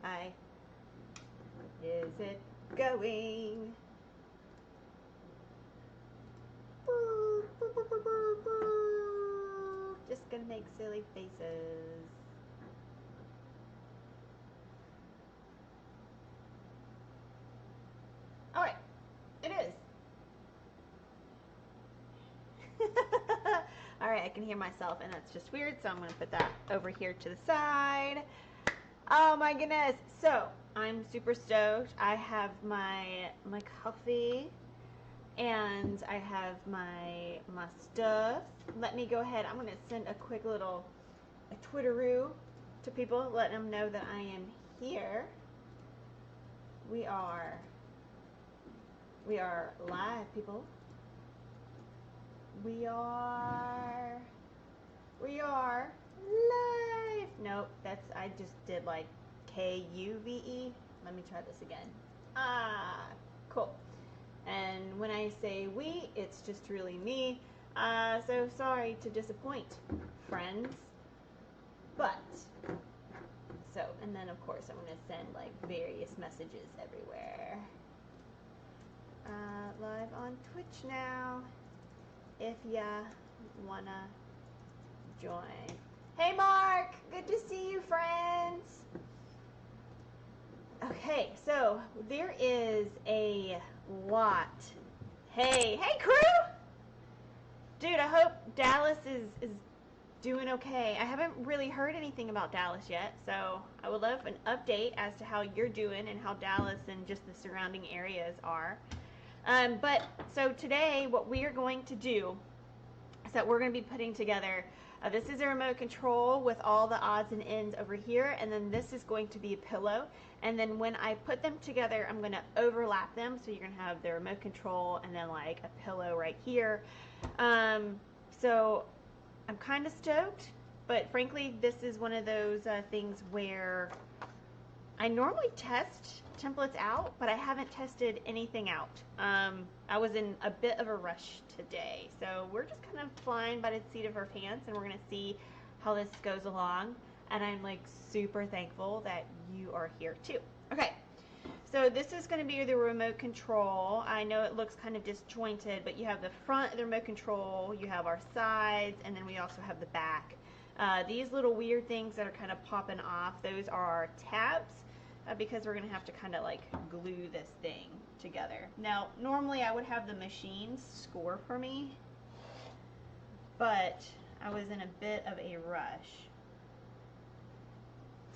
hi. Is it going? Boo, boo, boo, boo, boo, boo. Just gonna make silly faces. Alright, it is. Alright, I can hear myself, and that's just weird, so I'm going to put that over here to the side. Oh my goodness. So, I'm super stoked. I have my coffee, and I have my stuff. Let me go ahead. I'm going to send a quick little Twitteroo to people, letting them know that I am here. We are live, people. We are live. Nope, I just did like Kuve. Let me try this again. Cool. And when I say we, it's just really me. So sorry to disappoint, friends. But, so, and then of course I'm going to send like various messages everywhere. Live on Twitch now, if ya wanna join. Hey Mark, good to see you, friends. Okay, so there is a lot. Hey crew! Dude, I hope Dallas is doing okay. I haven't really heard anything about Dallas yet, so I would love an update as to how you're doing and how Dallas and just the surrounding areas are. But so today what we are going to do is that we're going to be putting together, this is a remote control with all the odds and ends over here, and then this is going to be a pillow, and then when I put them together I'm going to overlap them, so you're going to have the remote control and then like a pillow right here. So I'm kind of stoked, but frankly this is one of those things where I normally test templates out, but I haven't tested anything out. I was in a bit of a rush today, so we're just kind of flying by the seat of our pants, and we're going to see how this goes along, and I'm like super thankful that you are here too. Okay, so this is going to be the remote control. I know it looks kind of disjointed, but you have the front of the remote control, you have our sides, and then we also have the back. These little weird things that are kind of popping off, those are our tabs. Because we're gonna have to kind of like glue this thing together. Now, normally I would have the machines score for me, but I was in a bit of a rush.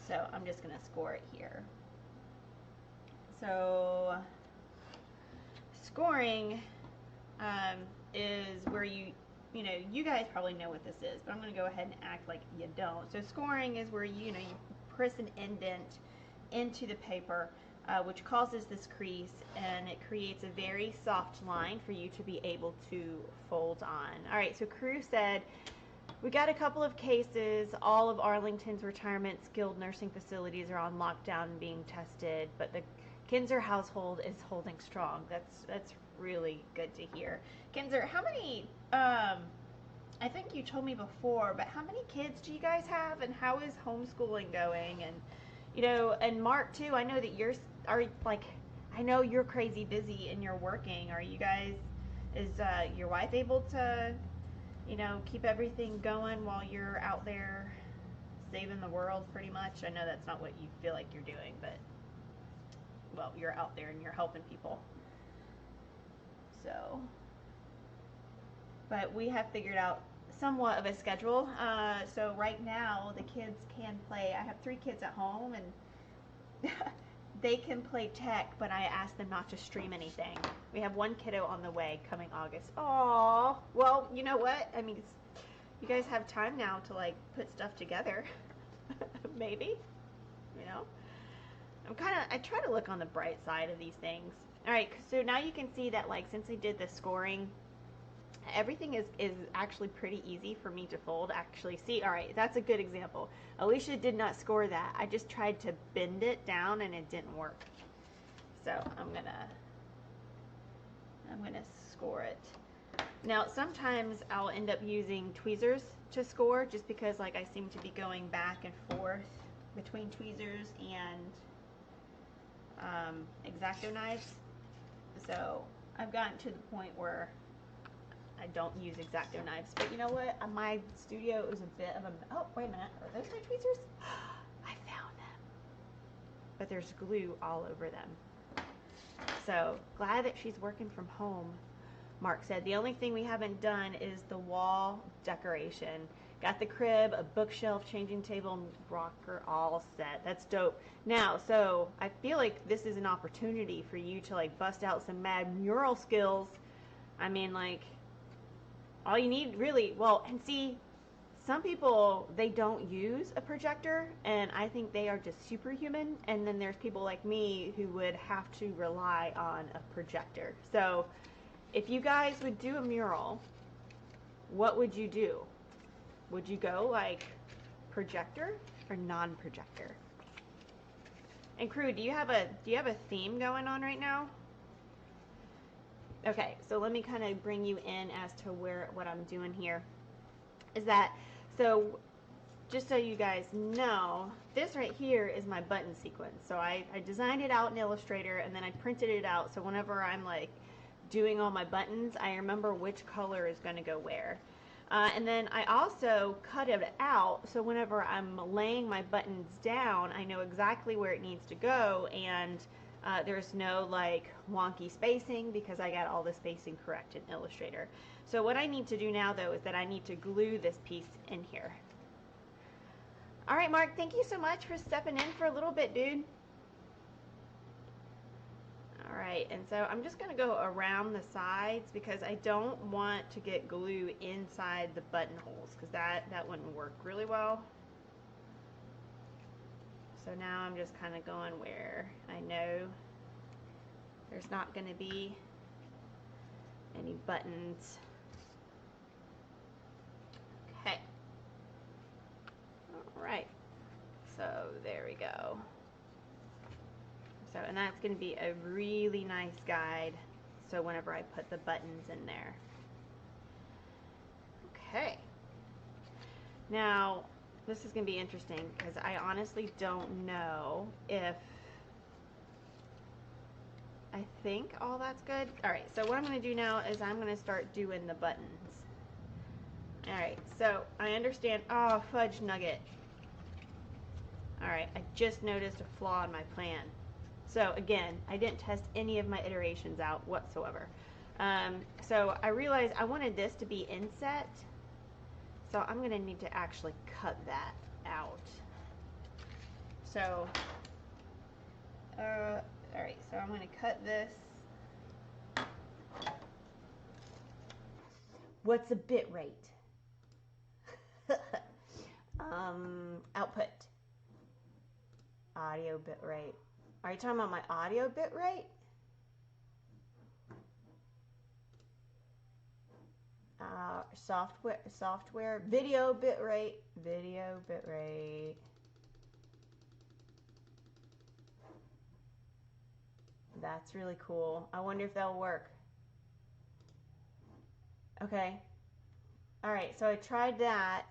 So I'm just gonna score it here. So scoring is where you guys probably know what this is, but I'm gonna go ahead and act like you don't. So scoring is where you press an indent into the paper, which causes this crease, and it creates a very soft line for you to be able to fold on. All right, so crew said, we got a couple of cases. All of Arlington's retirement skilled nursing facilities are on lockdown and being tested, but the Kinzer household is holding strong. That's really good to hear. Kinzer, how many, I think you told me before, but how many kids do you guys have, and how is homeschooling going? And and Mark too, I know that I know you're crazy busy and you're working. Are you guys, is your wife able to, keep everything going while you're out there saving the world pretty much? I know that's not what you feel like you're doing, but, well, you're out there and you're helping people. So, but we have figured out somewhat of a schedule. So right now the kids can play. I have 3 kids at home, and they can play tech, but I asked them not to stream anything. We have 1 kiddo on the way coming August. Oh, well, you know what? I mean, you guys have time now to like put stuff together. Maybe, I try to look on the bright side of these things. All right, so now you can see that like since I did the scoring, everything is actually pretty easy for me to fold. Actually, see, all right, that's a good example. Alicia did not score that. I just tried to bend it down and it didn't work. So I'm gonna score it. Now sometimes I'll end up using tweezers to score, just because like I seem to be going back and forth between tweezers and X-Acto knives. So I've gotten to the point where I don't use X-Acto knives. But you know what? My studio is a bit of a... Oh, wait a minute. Are those my tweezers? I found them. But there's glue all over them. So glad that she's working from home. Mark said, the only thing we haven't done is the wall decoration. Got the crib, a bookshelf, changing table, and rocker all set. That's dope. Now, so I feel like this is an opportunity for you to like bust out some mad mural skills. I mean, like, all you need really, well, and see, some people, they don't use a projector, and I think they are just superhuman. And then there's people like me who would have to rely on a projector. So if you guys would do a mural, what would you do? Would you go like projector or non-projector? And crew, do you have a theme going on right now? Okay, so let me kind of bring you in as to what I'm doing here. Is that, so just so you guys know, this right here is my button sequence. So I designed it out in Illustrator, and then I printed it out, so whenever I'm like doing all my buttons, I remember which color is going to go where. And then I also cut it out, so whenever I'm laying my buttons down, I know exactly where it needs to go, and there's no like wonky spacing because I got all the spacing correct in Illustrator. So what I need to do now though is that I need to glue this piece in here. All right, Mark, thank you so much for stepping in for a little bit, dude. All right, and so I'm just gonna go around the sides because I don't want to get glue inside the buttonholes because that wouldn't work really well. So now I'm just kind of going where I know there's not gonna be any buttons. Okay. All right, so there we go. So, and that's going to be a really nice guide, so whenever I put the buttons in there. Okay. Now, this is going to be interesting because I honestly don't know if, I think all that's good. All right, so what I'm going to do now is I'm going to start doing the buttons. All right, so I understand, oh, fudge nugget. All right, I just noticed a flaw in my plan. So again, I didn't test any of my iterations out whatsoever. So I realized I wanted this to be inset. So I'm going to need to actually cut that out. So, all right, so I'm going to cut this. What's the bit rate? Output. Audio bit rate. Are you talking about my audio bit rate? Software, video bit rate, That's really cool. I wonder if that'll work. Okay. All right, so I tried that.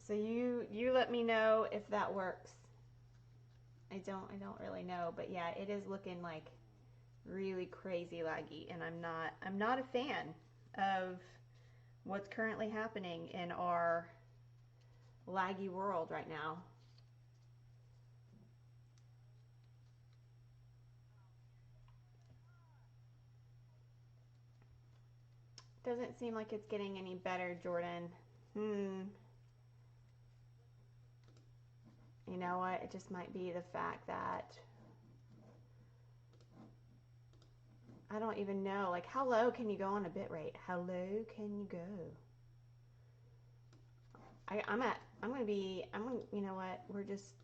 So you let me know if that works. I don't really know, but yeah, it is looking like really crazy laggy, and I'm not a fan of what's currently happening in our laggy world right now. Doesn't seem like it's getting any better, Jordan. You know what? It just might be the fact that I don't even know. Like, how low can you go on a bit rate? How low can you go? You know what? We're just,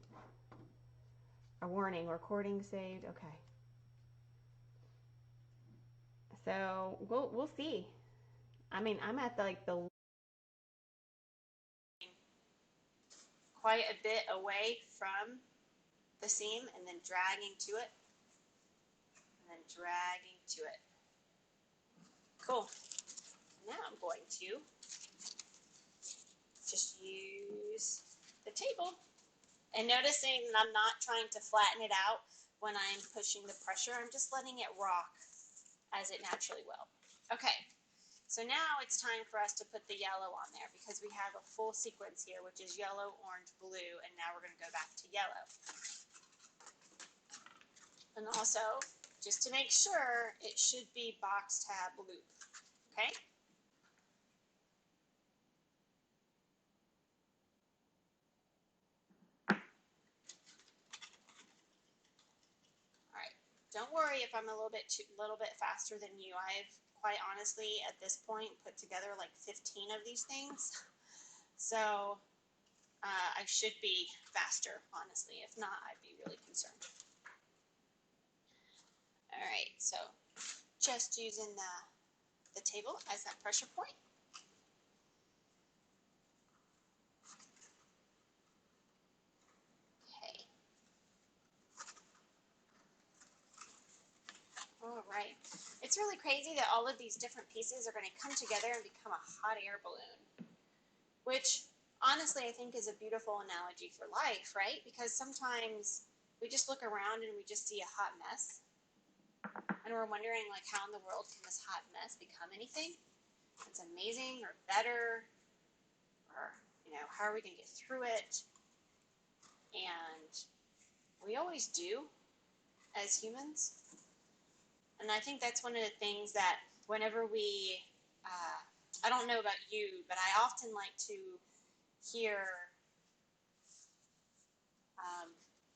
a warning, recording saved. Okay. So we'll see. I mean, I'm at the quite a bit away from the seam and then dragging to it. And then dragging to it. Cool. Now I'm going to just use table. And noticing that I'm not trying to flatten it out when I'm pushing the pressure, I'm just letting it rock as it naturally will. Okay, so now it's time for us to put the yellow on there because we have a full sequence here, which is yellow, orange, blue, and now we're going to go back to yellow. And also, just to make sure, it should be box tab loop, okay? All right, don't worry if I'm a little bit faster than you. I've quite honestly, at this point, put together like 15 of these things. So I should be faster, honestly. If not, I'd be really concerned. All right, so just using the table as that pressure point. Okay. All right. It's really crazy that all of these different pieces are going to come together and become a hot air balloon, which honestly I think is a beautiful analogy for life, right? Because sometimes we just look around and we just see a hot mess, and we're wondering, like, how in the world can this hot mess become anything that's amazing or better, or, you know, how are we going to get through it? And we always do as humans. And I think that's one of the things that whenever we, I don't know about you, but I often like to hear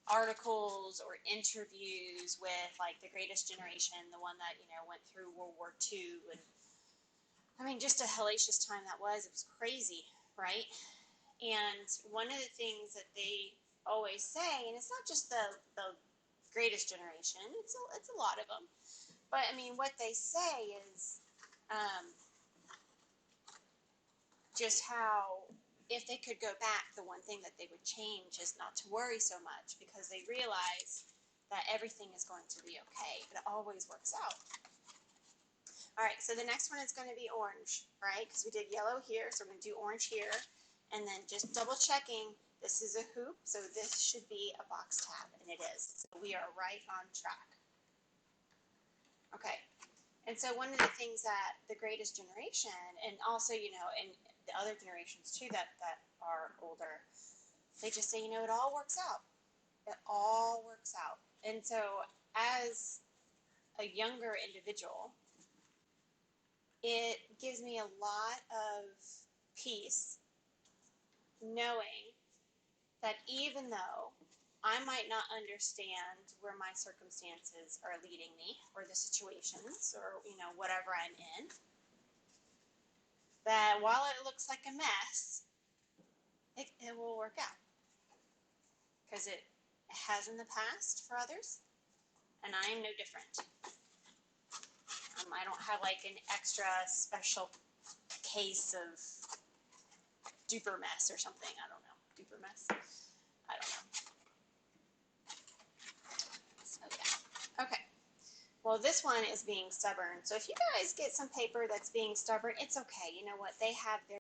articles or interviews with, like, the Greatest Generation, the one that, you know, went through World War II. And I mean, just a hellacious time that was. It was crazy, right? And one of the things that they always say, and it's not just the Greatest Generation, it's a lot of them. But I mean, what they say is just how if they could go back, the one thing that they would change is not to worry so much, because they realize that everything is going to be okay. It always works out. All right, so the next one is going to be orange, right? Because we did yellow here, so we're going to do orange here. And then just double checking, this is a hoop, so this should be a box tab, and it is. So we are right on track. Okay, and so one of the things that the Greatest Generation, and also, you know, and the other generations too that are older, they just say, you know, it all works out. It all works out. And so as a younger individual, it gives me a lot of peace knowing that even though I might not understand where my circumstances are leading me, or the situations, or, you know, whatever I'm in, that while it looks like a mess, it will work out. Because it has in the past for others, and I am no different. I don't have like an extra special case of duper mess or something. I don't know. Duper mess? I don't know. So yeah. Okay. Well, this one is being stubborn. So if you guys get some paper that's being stubborn, it's okay. You know what? They have their